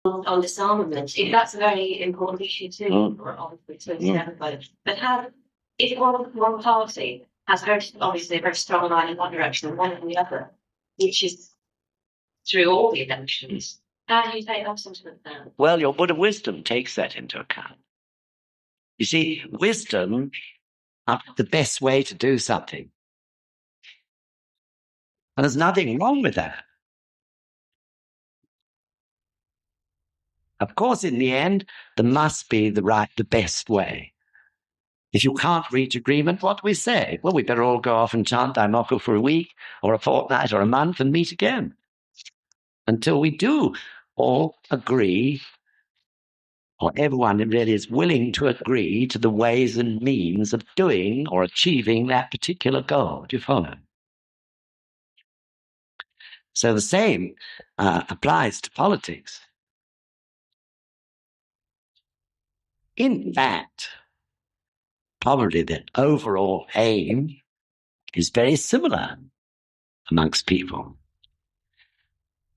on disarmament. That's a very important issue too, obviously, to everybody. But how, if one party has obviously a very strong line in one direction and one in the other, which is through all the elections, how do you take that into account? Well, your Buddha wisdom takes that into account. You see, wisdom is the best way to do something. And there's nothing wrong with that. Of course, in the end, there must be the best way. If you can't reach agreement, what do we say? Well, we better all go off and chant Daimoku for a week or a fortnight or a month and meet again. Until we do all agree, or everyone really is willing to agree to the ways and means of doing or achieving that particular goal. Do you follow? So the same applies to politics. In fact, probably the overall aim is very similar amongst people.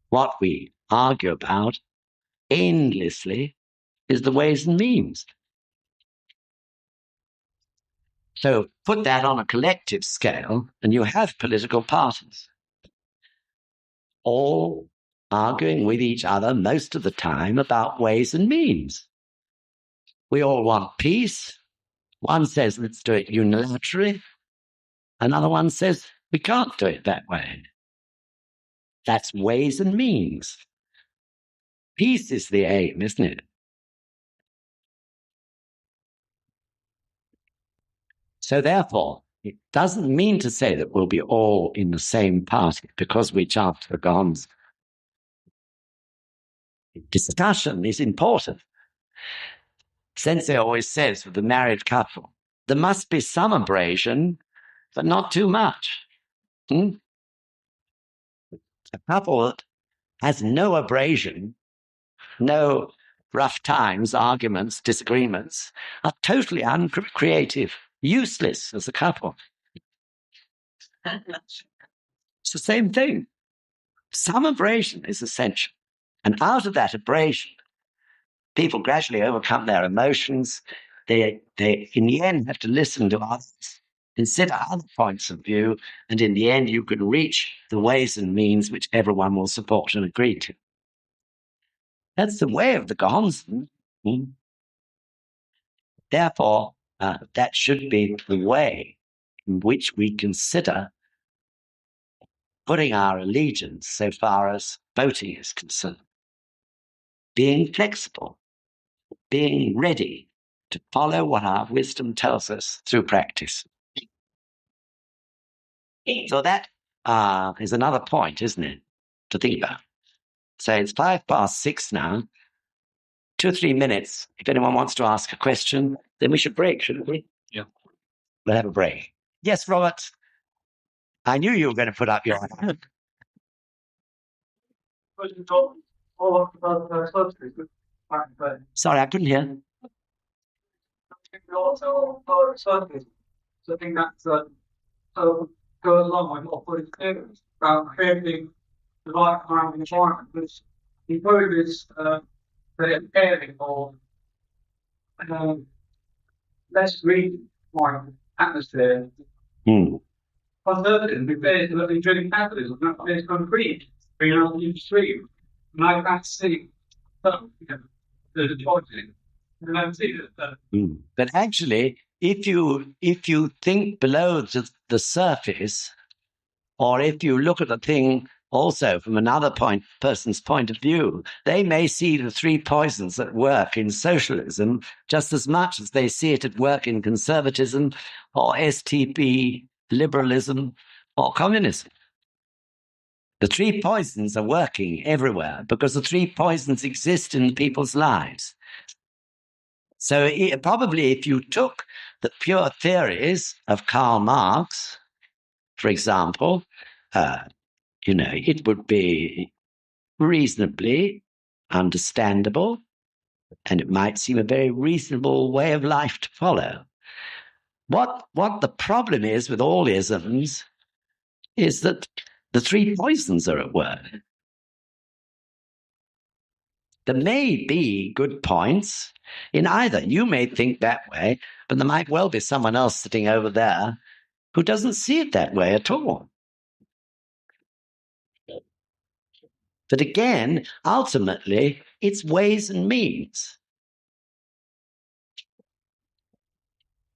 What we argue about endlessly is the ways and means. So put that on a collective scale, and you have political parties, all arguing with each other most of the time about ways and means. We all want peace. One says, let's do it unilaterally. Another one says, we can't do it that way. That's ways and means. Peace is the aim, isn't it? So therefore, it doesn't mean to say that we'll be all in the same party because we chant the gongs. Discussion is important. Sensei always says with the married couple, there must be some abrasion, but not too much. A couple that has no abrasion, no rough times, arguments, disagreements, are totally uncreative, useless as a couple. It's the same thing. Some abrasion is essential. And out of that abrasion, people gradually overcome their emotions. They in the end have to listen to others, consider other points of view, and in the end you can reach the ways and means which everyone will support and agree to. That's the way of the Gohonzon. Therefore, that should be the way in which we consider putting our allegiance so far as voting is concerned. Being flexible, being ready to follow what our wisdom tells us through practice. So that is another point, isn't it, to think about. So it's 6:05 now. 2 or 3 minutes. If anyone wants to ask a question, then we should break, shouldn't we? Yeah. We'll have a break. Yes, Robert. I knew you were going to put up your hand. Sorry, I couldn't hear. So I think that's goes along with what Buddha says about creating the right kind of environment, which encourages the caring or less greedy kind of atmosphere. Conservative, because they're enjoying capitalism, not based on greed, being on the extreme. And I can't see the choices. And I see that. But actually, if you think below the surface, or if you look at the thing also from another person's point of view, they may see the 3 poisons at work in socialism just as much as they see it at work in conservatism or STP, liberalism, or communism. The 3 poisons are working everywhere because the 3 poisons exist in people's lives. So probably if you took the pure theories of Karl Marx, for example, it would be reasonably understandable, and it might seem a very reasonable way of life to follow. What the problem is with all isms is that the 3 poisons are at work. There may be good points in either. You may think that way, but there might well be someone else sitting over there who doesn't see it that way at all. But again, ultimately, it's ways and means,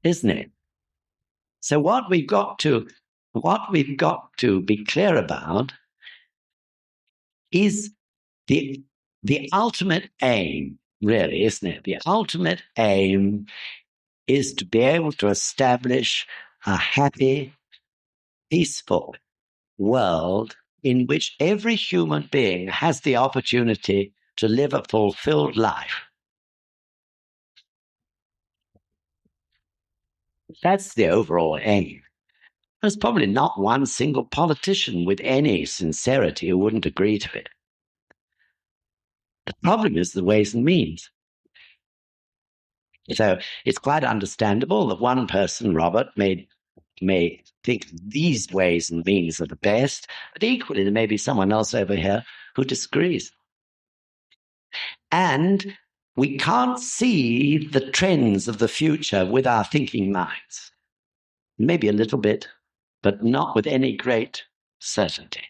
isn't it? So what we've got to be clear about is the ultimate aim, really, isn't it? The ultimate aim is to be able to establish a happy, peaceful world in which every human being has the opportunity to live a fulfilled life. That's the overall aim. There's probably not one single politician with any sincerity who wouldn't agree to it. The problem is the ways and means. So it's quite understandable that one person, Robert, may think these ways and means are the best, but equally there may be someone else over here who disagrees. And we can't see the trends of the future with our thinking minds. Maybe a little bit, but not with any great certainty.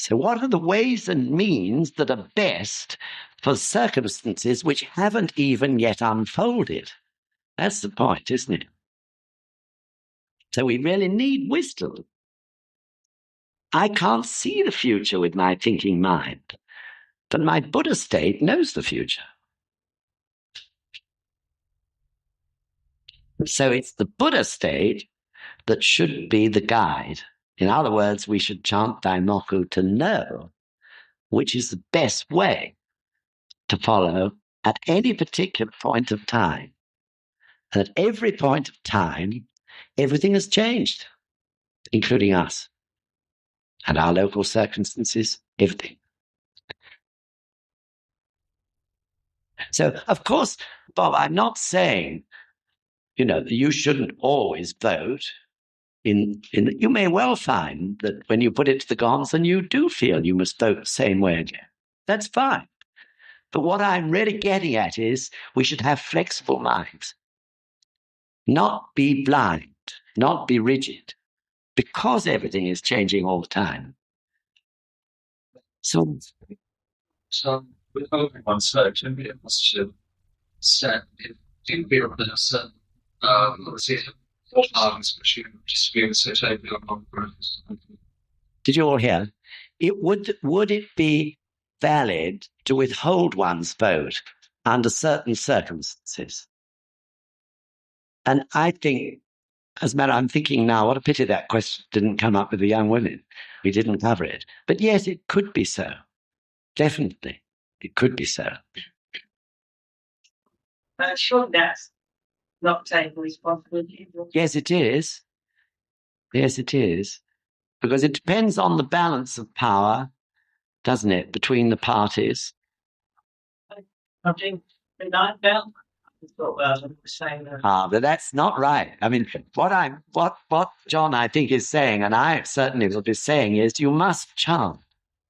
So what are the ways and means that are best for circumstances which haven't even yet unfolded? That's the point, isn't it? So we really need wisdom. I can't see the future with my thinking mind, but my Buddha state knows the future. So it's the Buddha state that should be the guide. In other words, we should chant Daimoku to know which is the best way to follow at any particular point of time. And at every point of time, everything has changed, including us and our local circumstances, everything. So, of course, Bob, I'm not saying, that you shouldn't always vote. You may well find that when you put it to the gods, and you do feel you must vote the same way again. That's fine. But what I'm really getting at is we should have flexible minds, not be blind, not be rigid, because everything is changing all the time. So with everyone search and be a positive set, it didn't be a person, let's see, which you just be associated on growth. Did you all hear? Would it be valid to withhold one's vote under certain circumstances? And I think, as a matter, I'm thinking now, what a pity that question didn't come up with the young women. We didn't cover it. But yes, it could be so. Definitely. It could be so. Sure, that's not taking responsibility. Yes, it is. Yes, it is. Because it depends on the balance of power, doesn't it, between the parties? I think the night bell. But that's not right. I mean, what John, I think, is saying, and I certainly will be saying, is you must chant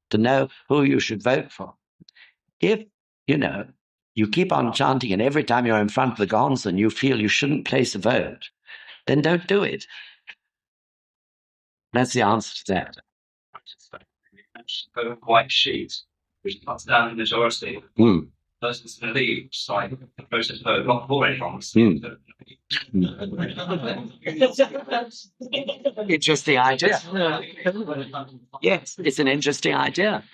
to know who you should vote for. If, you keep on chanting and every time you're in front of the gongs and you feel you shouldn't place a vote, then don't do it. That's the answer to that. A white sheet, which cuts down the majority. Versus the leave side of the process vote, not already from Interesting idea. Yes, it's an interesting idea.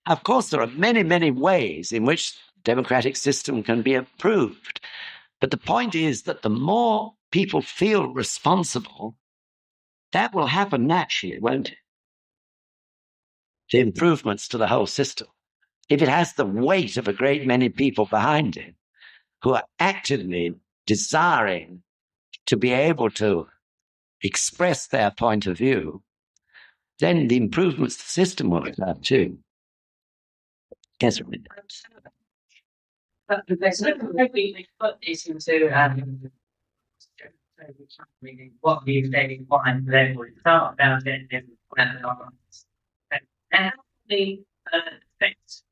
Of course, there are many, many ways in which the democratic system can be improved. But the point is that the more people feel responsible, that will happen naturally, won't it? The improvements to the whole system. If it has the weight of a great many people behind it who are actively desiring to be able to express their point of view, then the improvements to the system will occur too. Yes, But there's no way we put this into what we say behind the level start down then and the affect,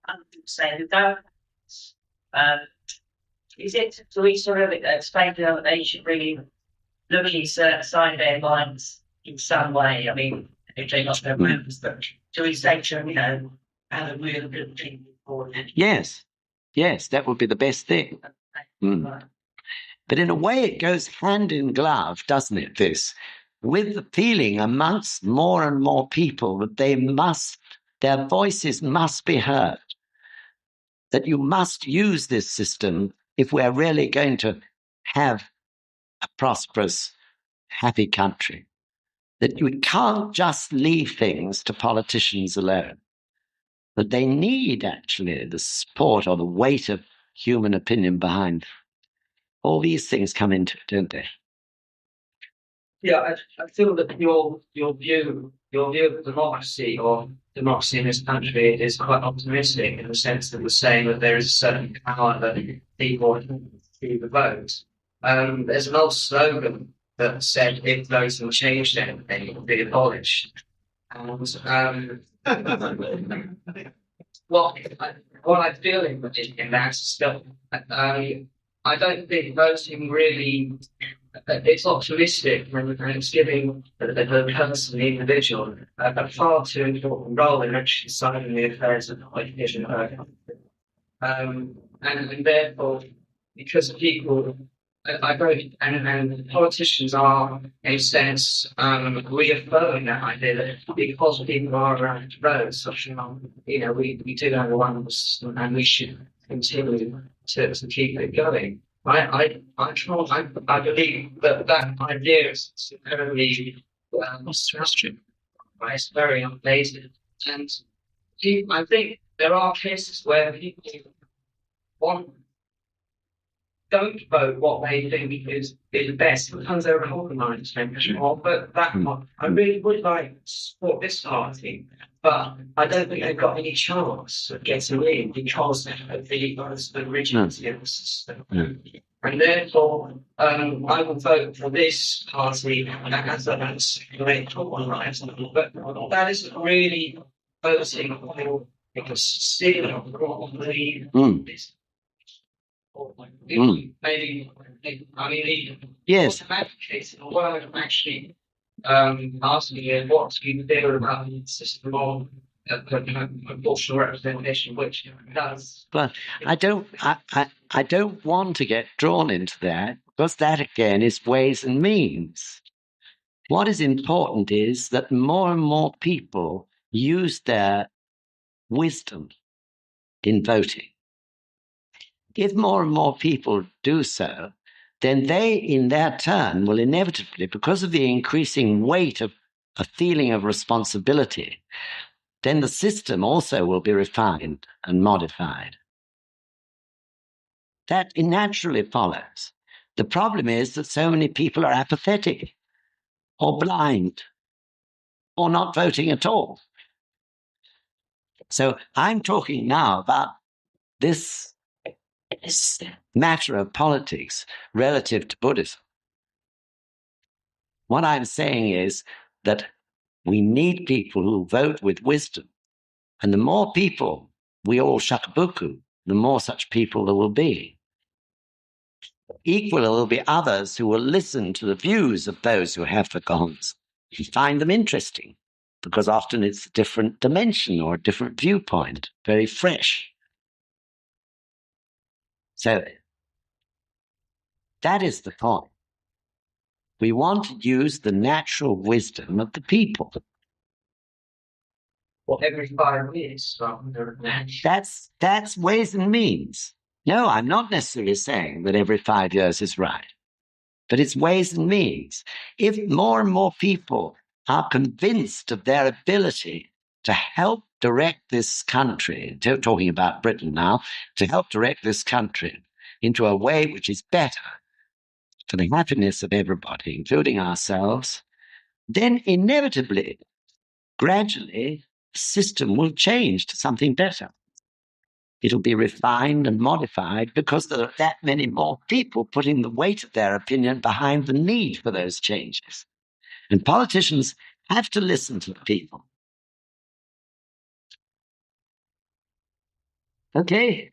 say, the governments? Is it, do we sort of explain to them that they should really look inside their minds in some way? I mean, if they're not their members, but do we say to them, have a real good thing for them? Yes, that would be the best thing. But in a way, it goes hand in glove, doesn't it, this, with the feeling amongst more and more people that their voices must be heard, that you must use this system if we're really going to have a prosperous, happy country, that you can't just leave things to politicians alone, that they need actually the support or the weight of human opinion behind them. All these things come into it, don't they? Yeah, I feel that your view of democracy or democracy in this country is quite optimistic in the sense that we're saying that there is a certain power that people through the vote. There's an old slogan that said, "If voting changed anything, it would be abolished." And what I feel in that still, I don't think voting really. It's optimistic and it's giving the person, the individual, a far too important role in actually deciding the affairs of the politician. And therefore, because people, I don't, and politicians are, in a sense, reaffirming that idea that because people are around to vote, we do have a wonderful system and we should continue to keep it going. I believe that idea is very Christian, right? It's very outdated, and I think there are cases where people don't vote what they think is best because they're a compromise, but that one, I really would like to support this party, but I don't think they've got any chance of getting in because of the rigidity of the system. And therefore, I will vote for this party as a great compromise. But that isn't really voting for because still on the maybe, I mean, yes. Advocating, or what I'm actually asking you, what's been there about the system of proportional representation, which does. But I don't want to get drawn into that because that again is ways and means. What is important is that more and more people use their wisdom in voting. If more and more people do so, then they, in their turn, will inevitably, because of the increasing weight of a feeling of responsibility, then the system also will be refined and modified. That naturally follows. The problem is that so many people are apathetic or blind or not voting at all. So I'm talking now about this matter of politics relative to Buddhism. What I'm saying is that we need people who vote with wisdom. And the more people we all shakabuku, the more such people there will be. Equally, there will be others who will listen to the views of those who have the gods and find them interesting, because often it's a different dimension or a different viewpoint, very fresh. So that is the point. We want to use the natural wisdom of the people. Well, every 5 years. That's ways and means. No, I'm not necessarily saying that every 5 years is right, but it's ways and means. If more and more people are convinced of their ability to help direct this country, talking about Britain now, to help direct this country into a way which is better for the happiness of everybody, including ourselves, then inevitably, gradually, the system will change to something better. It'll be refined and modified because there are that many more people putting the weight of their opinion behind the need for those changes. And politicians have to listen to the people. Okay?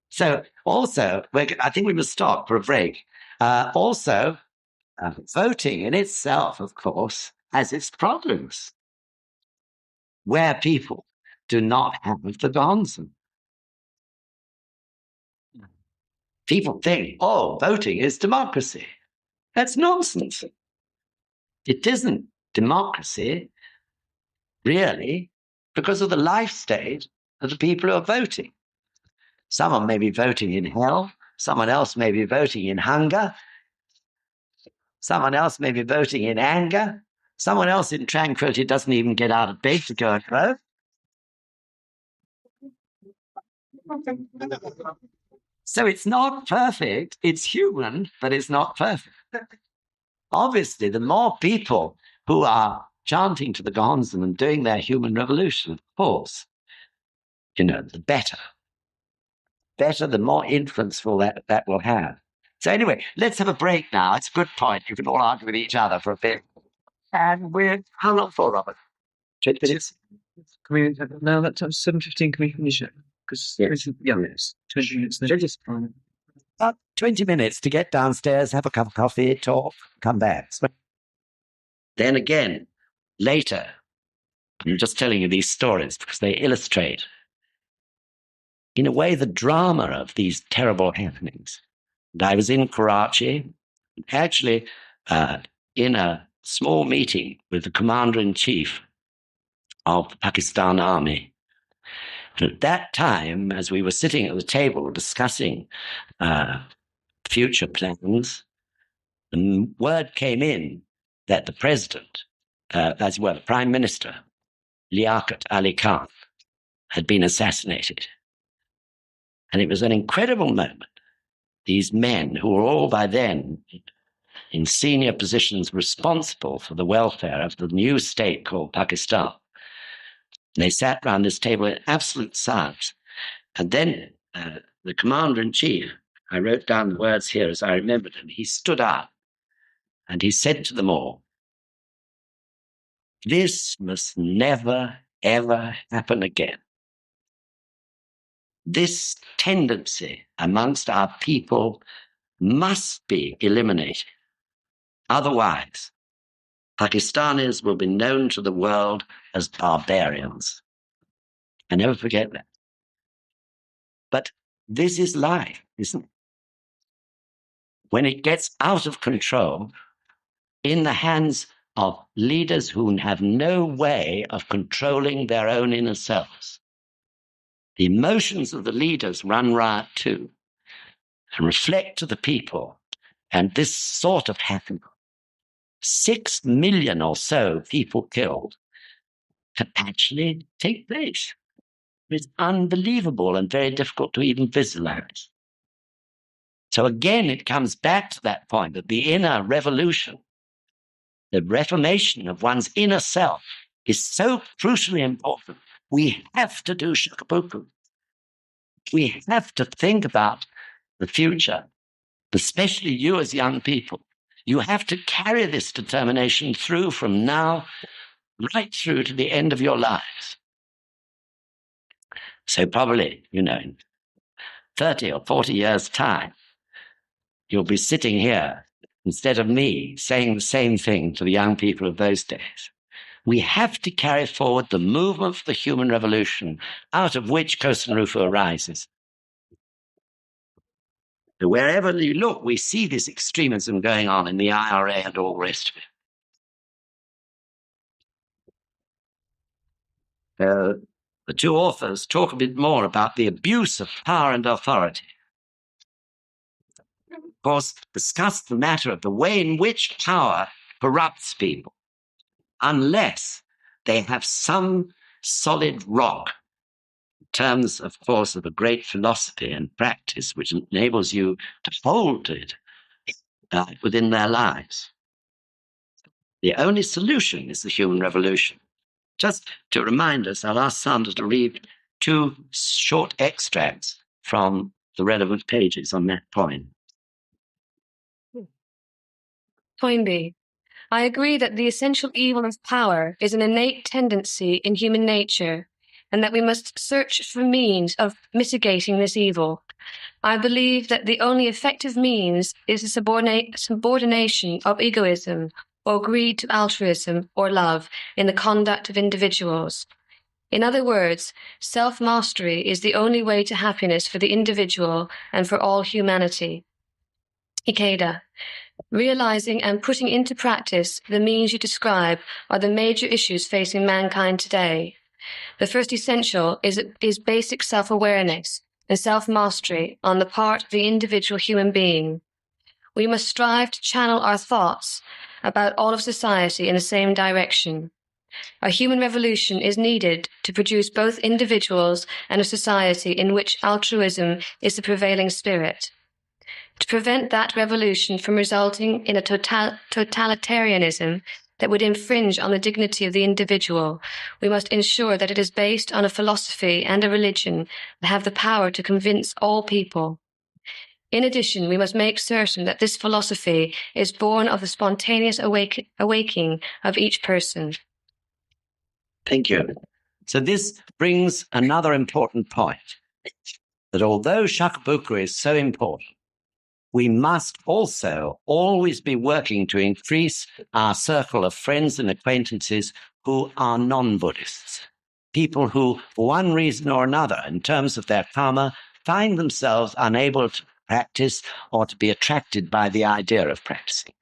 So also, I think we must stop for a break. Also, voting in itself, of course, has its problems, where people do not have the Gonsen. People think, oh, voting is democracy. That's nonsense. It isn't democracy, really, because of the life stage of the people who are voting. Someone may be voting in hell. Someone else may be voting in hunger. Someone else may be voting in anger. Someone else in tranquility doesn't even get out of bed to go and vote. So it's not perfect. It's human, but it's not perfect. Obviously, the more people who are chanting to the Gonzen and doing their human revolution, of course, the better. Better, the more influenceful that will have. So anyway, let's have a break now. It's a good point. You can all argue with each other for a bit. And how long for, Robert? 20 minutes? Can we, now that time 7:15, can we finish it? Because, yes. 20 minutes then. Just about 20 minutes to get downstairs, have a cup of coffee, talk, come back. Then again, later, I'm just telling you these stories because they illustrate, in a way, the drama of these terrible happenings. And I was in Karachi, actually in a small meeting with the commander-in-chief of the Pakistan Army. And at that time, as we were sitting at the table discussing future plans, the word came in that the president, the Prime Minister, Liaquat Ali Khan, had been assassinated. And it was an incredible moment. These men, who were all by then in senior positions responsible for the welfare of the new state called Pakistan, they sat round this table in absolute silence. And then the commander-in-chief, I wrote down the words here as I remembered them, he stood up and he said to them all, "This must never, ever happen again. This tendency amongst our people must be eliminated. Otherwise, Pakistanis will be known to the world as barbarians." I never forget that. But this is life, isn't it? When it gets out of control, in the hands of leaders who have no way of controlling their own inner selves, the emotions of the leaders run riot too and reflect to the people. And this sort of happened. 6 million or so people killed can actually take place. It's unbelievable and very difficult to even visualize. So again, it comes back to that point that the inner revolution, the reformation of one's inner self, is so crucially important. We have to do shakabuku. We have to think about the future, especially you as young people. You have to carry this determination through from now right through to the end of your lives. So probably, in 30 or 40 years' time, you'll be sitting here instead of me saying the same thing to the young people of those days. We have to carry forward the movement for the human revolution, out of which Kosen Rufu arises. Wherever you look, we see this extremism going on in the IRA and all the rest of it. The two authors talk a bit more about the abuse of power and authority. Of course, discuss the matter of the way in which power corrupts people, unless they have some solid rock, in terms, of course, of a great philosophy and practice which enables you to hold it within their lives. The only solution is the human revolution. Just to remind us, I'll ask Sandra to read 2 short extracts from the relevant pages on that point. Toynbee. I agree that the essential evil of power is an innate tendency in human nature, and that we must search for means of mitigating this evil. I believe that the only effective means is the subordination of egoism or greed to altruism or love in the conduct of individuals. In other words, self-mastery is the only way to happiness for the individual and for all humanity. Ikeda. Realizing and putting into practice the means you describe are the major issues facing mankind today. The first essential is basic self-awareness and self-mastery on the part of the individual human being. We must strive to channel our thoughts about all of society in the same direction. A human revolution is needed to produce both individuals and a society in which altruism is the prevailing spirit. To prevent that revolution from resulting in a totalitarianism that would infringe on the dignity of the individual, we must ensure that it is based on a philosophy and a religion that have the power to convince all people. In addition, we must make certain that this philosophy is born of the spontaneous awakening of each person. Thank you. So this brings another important point, that although Shakabuku is so important, we must also always be working to increase our circle of friends and acquaintances who are non-Buddhists, people who, for one reason or another, in terms of their karma, find themselves unable to practice or to be attracted by the idea of practicing.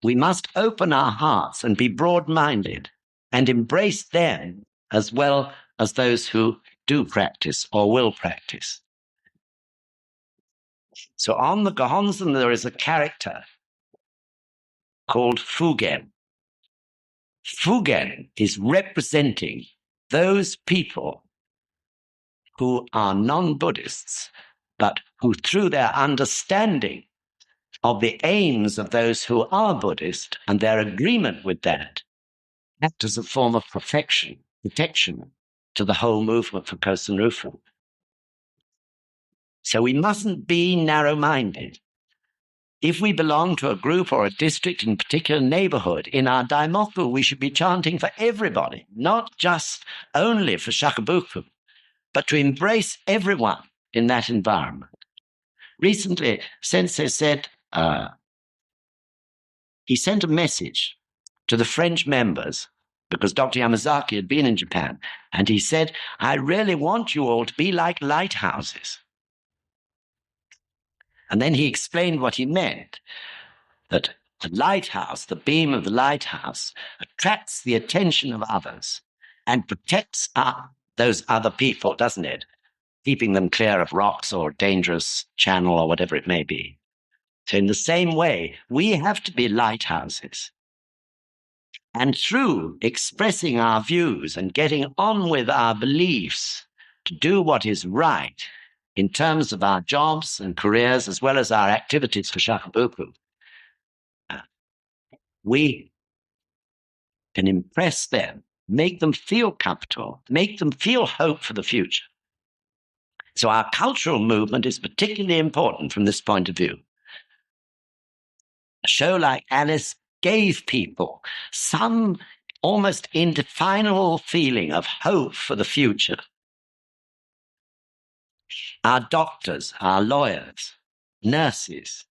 We must open our hearts and be broad-minded and embrace them as well as those who do practice or will practice. So on the Gohonzon, there is a character called Fugen. Fugen is representing those people who are non-Buddhists, but who through their understanding of the aims of those who are Buddhist and their agreement with that, act as a form of protection to the whole movement for Kosen Rufu. So we mustn't be narrow-minded. If we belong to a group or a district, in a particular neighborhood, in our Daimoku, we should be chanting for everybody, not just only for Shakabuku, but to embrace everyone in that environment. Recently, Sensei said, he sent a message to the French members because Dr. Yamazaki had been in Japan, and he said, I really want you all to be like lighthouses. And then he explained what he meant, that the lighthouse, the beam of the lighthouse, attracts the attention of others and protects those other people, doesn't it? Keeping them clear of rocks or dangerous channel or whatever it may be. So in the same way, we have to be lighthouses. And through expressing our views and getting on with our beliefs to do what is right in terms of our jobs and careers, as well as our activities for Shakabuku, we can impress them, make them feel comfortable, make them feel hope for the future. So our cultural movement is particularly important from this point of view. A show like Alice gave people some almost indefinable feeling of hope for the future. Our doctors, our lawyers, nurses,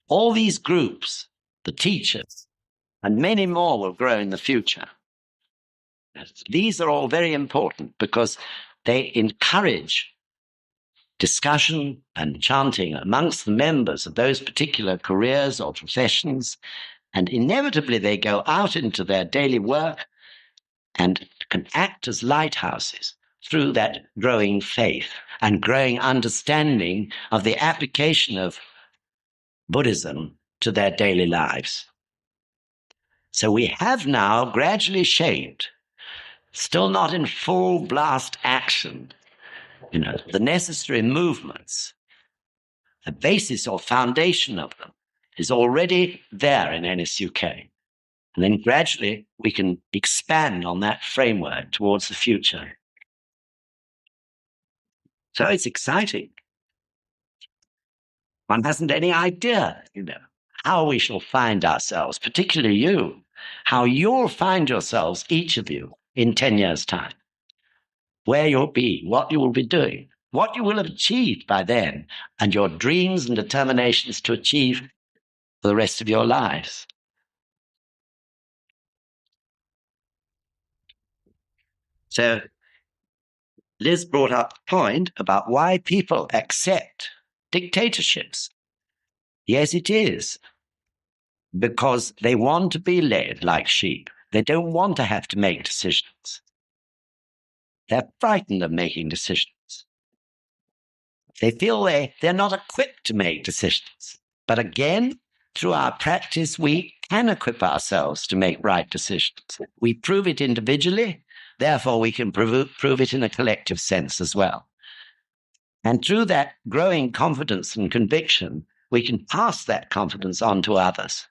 all these groups, the teachers, and many more will grow in the future. These are all very important because they encourage discussion and chanting amongst the members of those particular careers or professions, and inevitably they go out into their daily work and can act as lighthouses through that growing faith and growing understanding of the application of Buddhism to their daily lives. So we have now gradually shaped, still not in full blast action, the necessary movements. The basis or foundation of them is already there in NSUK. And then gradually we can expand on that framework towards the future. So it's exciting. One hasn't any idea, how we shall find ourselves, particularly you, how you'll find yourselves, each of you, in 10 years' time. where you'll be, what you will be doing, what you will have achieved by then, and your dreams and determinations to achieve for the rest of your lives. So Liz brought up a point about why people accept dictatorships. Yes, it is because they want to be led like sheep. They don't want to have to make decisions. They're frightened of making decisions. They feel they're not equipped to make decisions. But again, through our practice, we can equip ourselves to make right decisions. We prove it individually, therefore we can prove it in a collective sense as well. And through that growing confidence and conviction, we can pass that confidence on to others.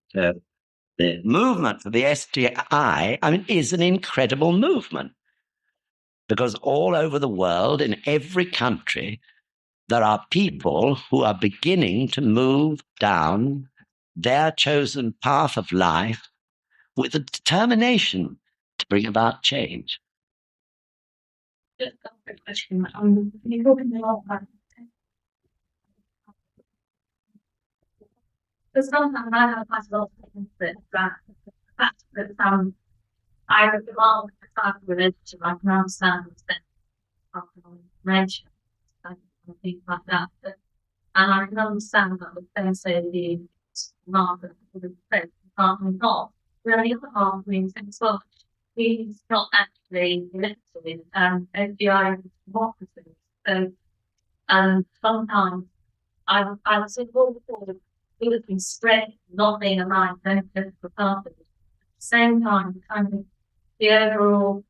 So the movement for the SDI, is an incredible movement because all over the world, in every country, there are people who are beginning to move down their chosen path of life with a determination to bring about change. Just a quick question. You're talking a lot about there's sometimes I have quite a lot of things that the fact that I belong to some religion, I can understand the sense of information and things like that. And I can understand that the things say the market for the faith part and not. But on the other half means things well, he's not actually elected FBI democracy. So and sometimes I was involved before it has been spread, not being aligned, don't for parties. At the same time, kind of the overall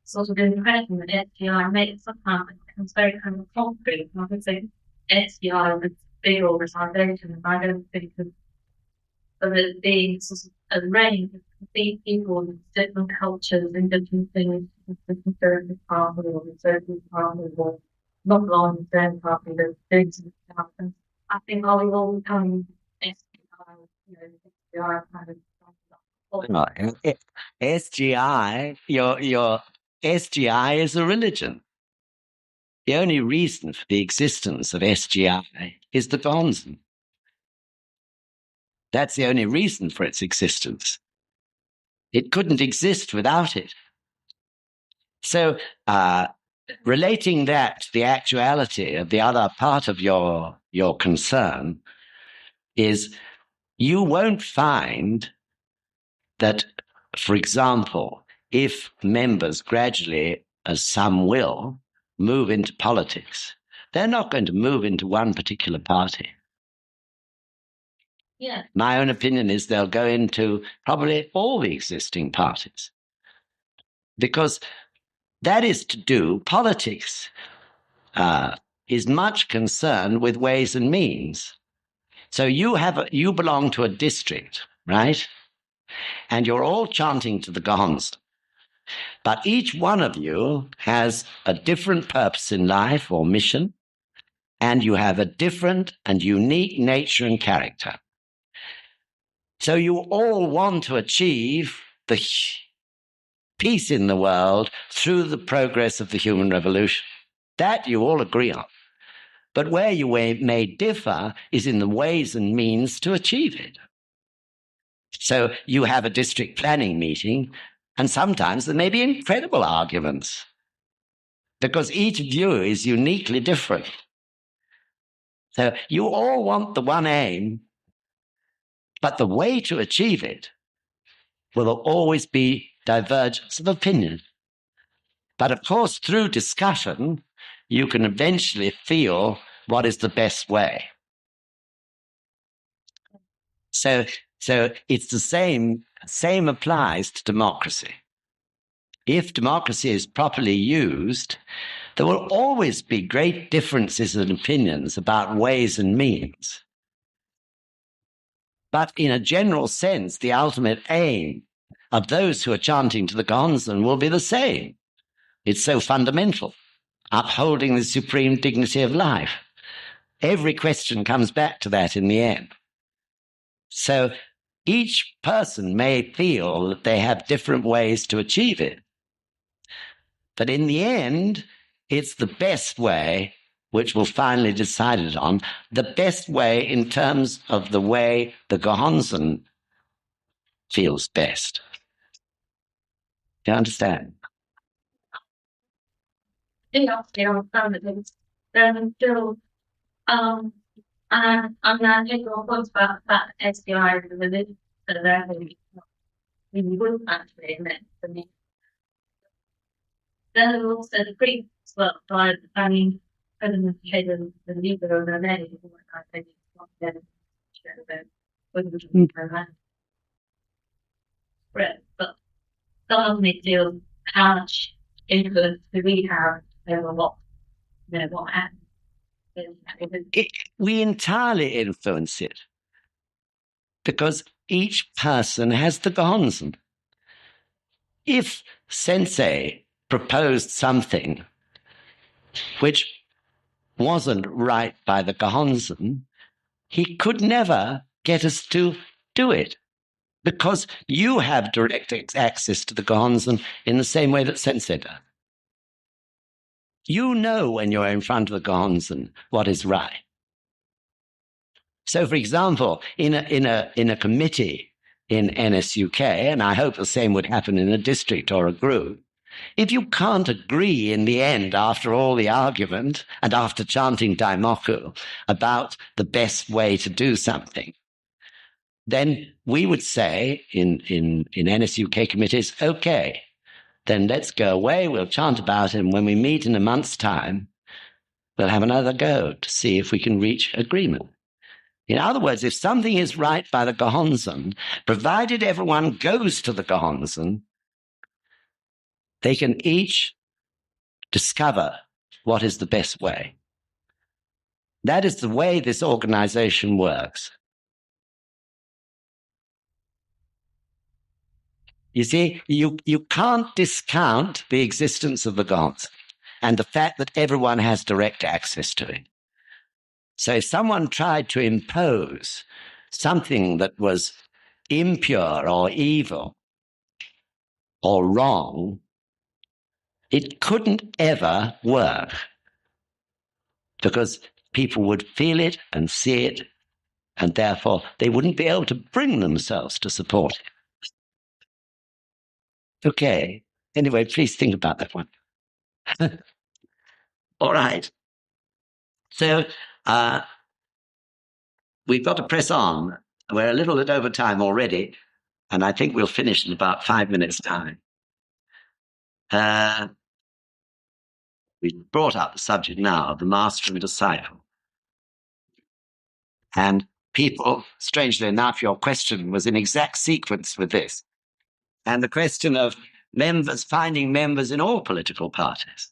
sort of impression that SGI makes sometimes becomes very kind of concrete. And I would say SGI is a big organisation, and I don't think of it being sort of a range of complete people with different cultures and different things, the Conservative Party or the Conservative Party or not long the Conservative Party, the things and stuff. And I think are we all becoming SGI kind of SGI, your SGI is a religion. The only reason for the existence of SGI is the Gonzen. That's the only reason for its existence. It couldn't exist without it. So, relating that to the actuality of the other part of your concern is you won't find that, for example, if members gradually, as some will, move into politics, they're not going to move into one particular party. Yeah. My own opinion is they'll go into probably all the existing parties. Because that is to do, politics is much concerned with ways and means. So you belong to a district, right? And you're all chanting to the gods. But each one of you has a different purpose in life or mission, and you have a different and unique nature and character. So you all want to achieve the peace in the world through the progress of the human revolution. That you all agree on. But where you may differ is in the ways and means to achieve it. So you have a district planning meeting, and sometimes there may be incredible arguments because each view is uniquely different. So you all want the one aim, but the way to achieve it will always be divergence of opinion. But of course, through discussion, you can eventually feel what is the best way. So it's the same applies to democracy. If democracy is properly used, there will always be great differences in opinions about ways and means. But in a general sense, the ultimate aim of those who are chanting to the Gonzen will be the same. It's so fundamental, upholding the supreme dignity of life. Every question comes back to that in the end. So each person may feel that they have different ways to achieve it. But in the end, it's the best way, which we'll finally decide it on, the best way in terms of the way the Gohonzon feels best. Do you understand? Yeah, still, and I'm not taking all thoughts about that SDI and the religion that are really good actually in it for me. Then also the priests, well, I mean, I don't know if you had the leader or the name, I think it's not them, but some of me feel how much influence do we have over what, what happens. We entirely influence it because each person has the Gohonzon. If Sensei proposed something which wasn't right by the Gohonzon, he could never get us to do it because you have direct access to the Gohonzon in the same way that Sensei does. You know when you're in front of the Gohonzon what is right. So, for example, in a committee in NSUK, and I hope the same would happen in a district or a group, if you can't agree in the end, after all the argument and after chanting Daimoku about the best way to do something, then we would say in NSUK committees, okay, then let's go away, we'll chant about it, and when we meet in a month's time, we'll have another go to see if we can reach agreement. In other words, if something is right by the Gohonzon, provided everyone goes to the Gohonzon, they can each discover what is the best way. That is the way this organization works. You see, you can't discount the existence of the gods and the fact that everyone has direct access to it. So if someone tried to impose something that was impure or evil or wrong, it couldn't ever work because people would feel it and see it, and therefore they wouldn't be able to bring themselves to support it. Okay. Anyway, please think about that one. All right. So we've got to press on. We're a little bit over time already, and I think we'll finish in about 5 minutes' time. We've brought up the subject now of the master and disciple. And people, strangely enough, your question was in exact sequence with this. And the question of members, finding members in all political parties.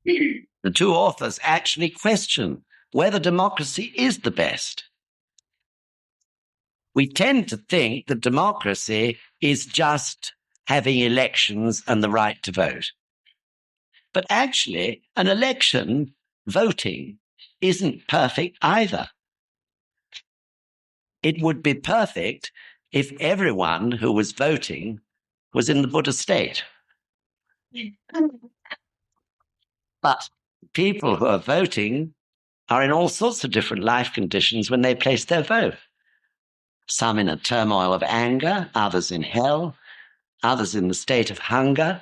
The two authors actually question whether democracy is the best. We tend to think that democracy is just having elections and the right to vote. But actually, an election, voting, isn't perfect either. It would be perfect if everyone who was voting was in the Buddha state. But people who are voting are in all sorts of different life conditions when they place their vote. Some in a turmoil of anger, others in hell, others in the state of hunger,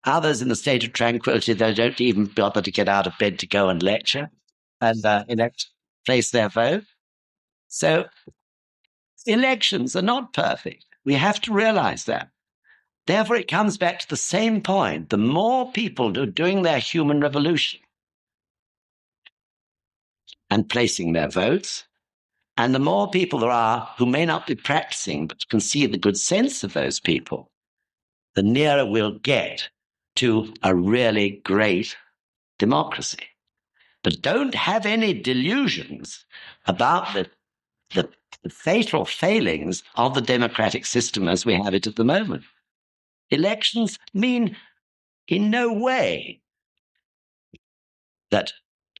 others in the state of tranquility. They don't even bother to get out of bed to go and lecture and place their vote. So elections are not perfect. We have to realize that. Therefore, it comes back to the same point. The more people are doing their human revolution and placing their votes, and the more people there are who may not be practicing but can see the good sense of those people, the nearer we'll get to a really great democracy. But don't have any delusions about the fatal failings of the democratic system as we have it at the moment. Elections mean in no way that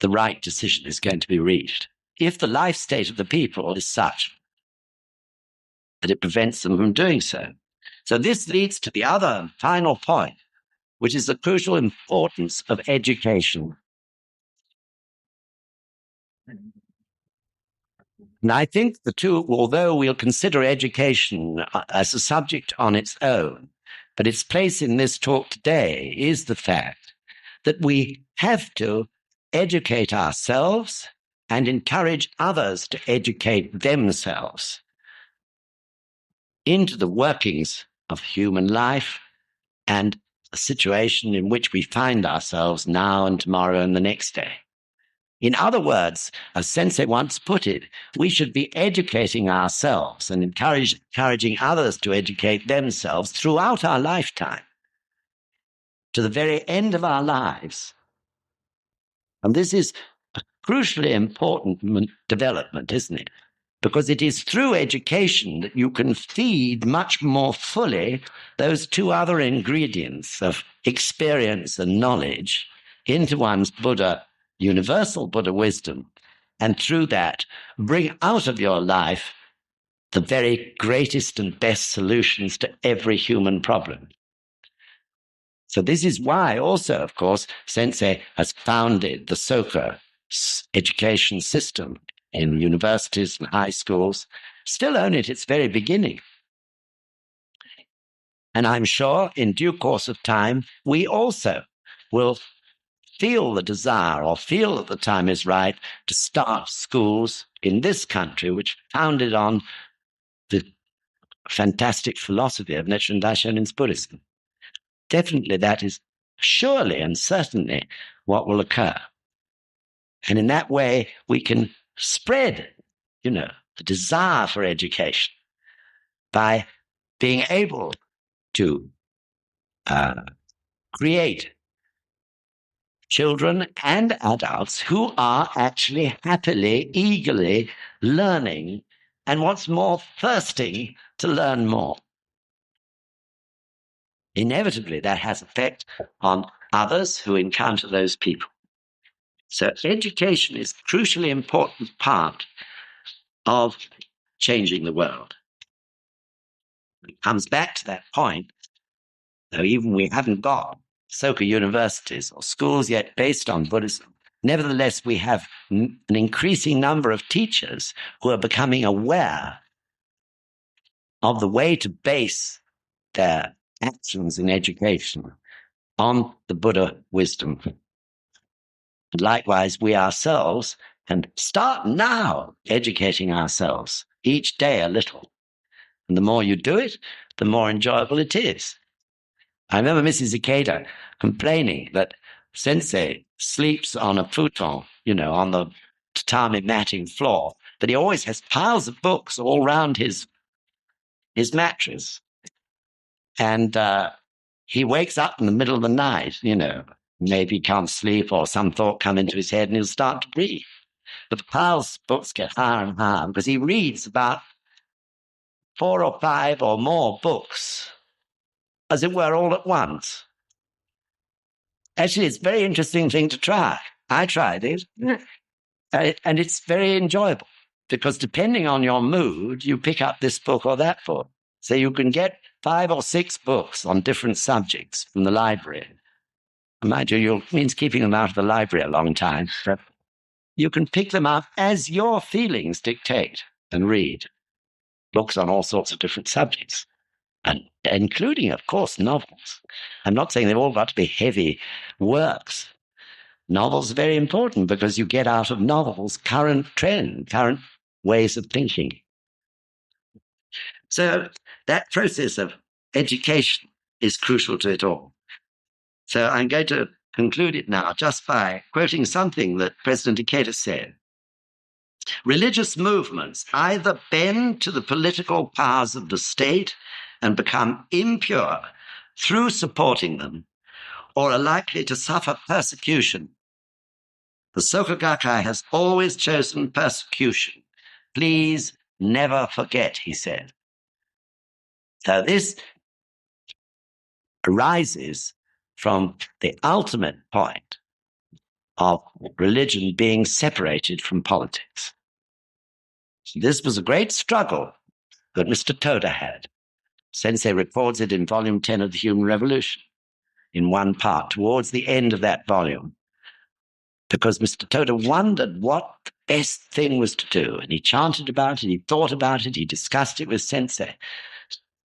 the right decision is going to be reached. If the life state of the people is such that it prevents them from doing so. So this leads to the other final point, which is the crucial importance of education. And I think the two, although we'll consider education as a subject on its own, but its place in this talk today is the fact that we have to educate ourselves and encourage others to educate themselves into the workings of human life and the situation in which we find ourselves now and tomorrow and the next day. In other words, as Sensei once put it, we should be educating ourselves and encouraging others to educate themselves throughout our lifetime, to the very end of our lives. And this is a crucially important development, isn't it? Because it is through education that you can feed much more fully those two other ingredients of experience and knowledge into one's universal Buddha wisdom, and through that bring out of your life the very greatest and best solutions to every human problem. So this is why also, of course, Sensei has founded the Soka education system in universities and high schools, still only at its very beginning. And I'm sure in due course of time, we also will feel the desire or feel that the time is right to start schools in this country, which founded on the fantastic philosophy of Nichiren Daishonin's Buddhism. Definitely that is surely and certainly what will occur. And in that way, we can spread, the desire for education by being able to create children and adults who are actually happily, eagerly learning, and what's more, thirsting to learn more. Inevitably, that has effect on others who encounter those people. So education is a crucially important part of changing the world. It comes back to that point, though even we haven't got Soka universities or schools yet based on Buddhism. Nevertheless, we have an increasing number of teachers who are becoming aware of the way to base their actions in education on the Buddha wisdom. And likewise, we ourselves can start now educating ourselves each day a little. And the more you do it, the more enjoyable it is. I remember Mrs. Ikeda complaining that Sensei sleeps on a futon, on the tatami matting floor, that he always has piles of books all around his mattress. And he wakes up in the middle of the night, maybe he can't sleep or some thought come into his head and he'll start to read. But the piles of books get higher and higher because he reads about 4 or 5 or more books, as it were, all at once. Actually, it's a very interesting thing to try. I tried it, and it's very enjoyable because depending on your mood, you pick up this book or that book. So you can get 5 or 6 books on different subjects from the library. Mind you, it means keeping them out of the library a long time. But you can pick them up as your feelings dictate and read books on all sorts of different subjects, and including, of course, novels. I'm not saying they've all got to be heavy works. Novels are very important because you get out of novels current trend, current ways of thinking. So that process of education is crucial to it all. So I'm going to conclude it now just by quoting something that President Ikeda said. Religious movements either bend to the political powers of the state and become impure through supporting them, or are likely to suffer persecution. The Soka Gakkai has always chosen persecution. Please never forget, he said. So this arises from the ultimate point of religion being separated from politics. So this was a great struggle that Mr. Toda had. Sensei records it in volume 10 of the Human Revolution, in one part, towards the end of that volume, because Mr. Toda wondered what the best thing was to do, and he chanted about it, he thought about it, he discussed it with Sensei.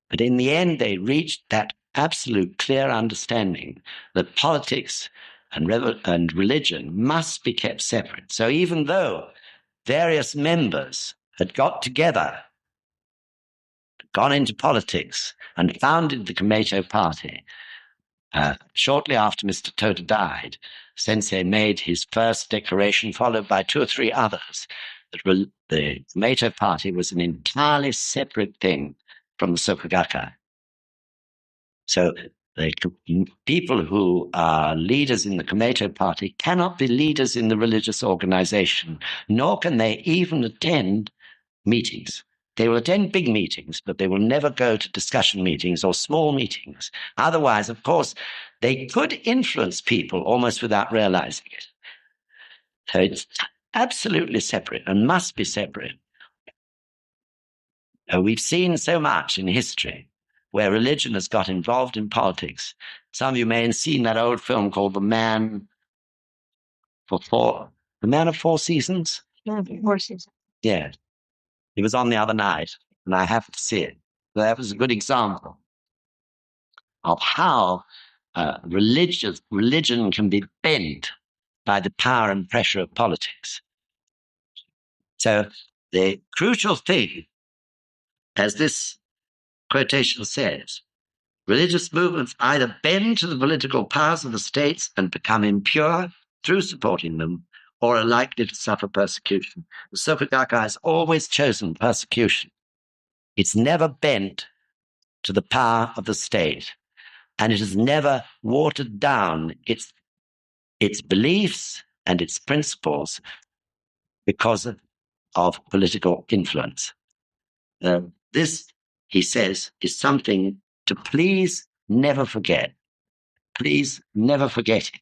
But in the end, they reached that absolute clear understanding that politics and religion must be kept separate. So even though various members had got together, gone into politics, and founded the Komeito Party, shortly after Mr. Toda died, Sensei made his first declaration, followed by 2 or 3 others, that the Komeito Party was an entirely separate thing from the Soka Gakkai. So the people who are leaders in the Komeito Party cannot be leaders in the religious organization, nor can they even attend meetings. They will attend big meetings, but they will never go to discussion meetings or small meetings. Otherwise, of course, they could influence people almost without realizing it. So it's absolutely separate and must be separate. We've seen so much in history where religion has got involved in politics. Some of you may have seen that old film called The Man of 4 Seasons. Yeah. It was on the other night, and I happened to see it. That was a good example of how religion can be bent by the power and pressure of politics. So the crucial thing, as this quotation says, religious movements either bend to the political powers of the states and become impure through supporting them, or are likely to suffer persecution. The Soka Gakkai has always chosen persecution. It's never bent to the power of the state, and it has never watered down its beliefs and its principles because of political influence. This, he says, is something to please never forget. Please never forget it.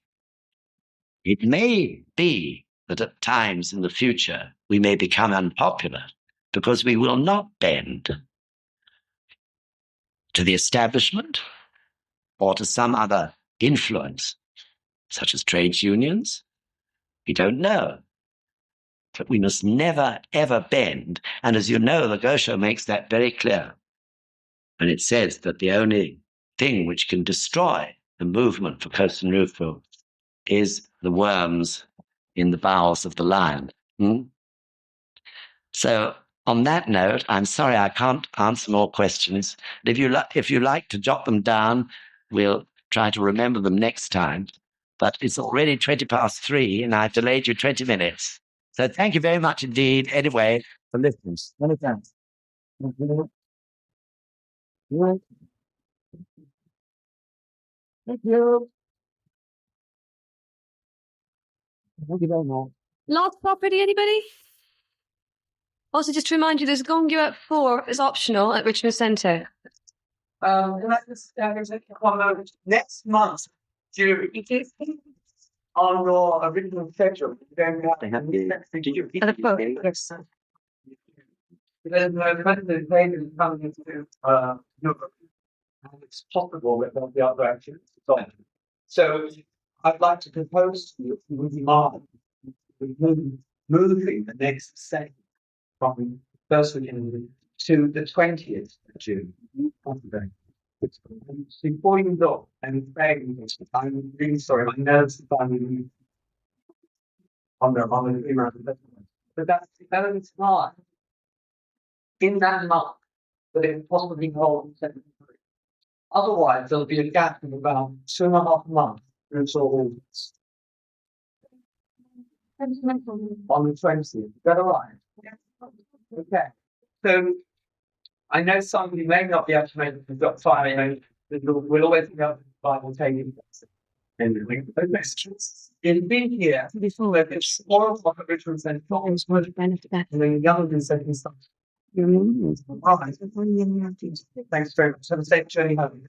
It may be that at times in the future we may become unpopular because we will not bend to the establishment or to some other influence, such as trade unions. We don't know. But we must never, ever bend. And as you know, the Gosho makes that very clear. And it says that the only thing which can destroy the movement for Kosen Rufu is the worms in the bowels of the lion. So on that note, I'm sorry I can't answer more questions. If you like to jot them down, we'll try to remember them next time. But it's already 3:20, and I've delayed you 20 minutes. So thank you very much indeed, anyway, for listening. Many thanks. Thank you. Thank you. Thank you very much. Last property, anybody? Also, just to remind you, there's Gongyo at 4 is optional at Richmond Centre. Next month, on your original schedule, then At the book, yes. Then the President is coming into Europe, and it's possible that there'll be other actions. So I'd like to propose to you, with demand, moving the next session from the 1st of January to the 20th of June. Before you look and beg, I'm really sorry, my nerves are finally on the email. But that's the only time in that month that it possibly holds. Otherwise, there'll be a gap of about 2.5 months until August. On the 20th. Is that all right? Okay. So I know some of you may not be able to make it, we've got time, we'll always be able to Bible taking in being here, before it's 4 o'clock at Richmond Centre, and then the other is second stuff. All right. Thanks very much. Have a safe journey home.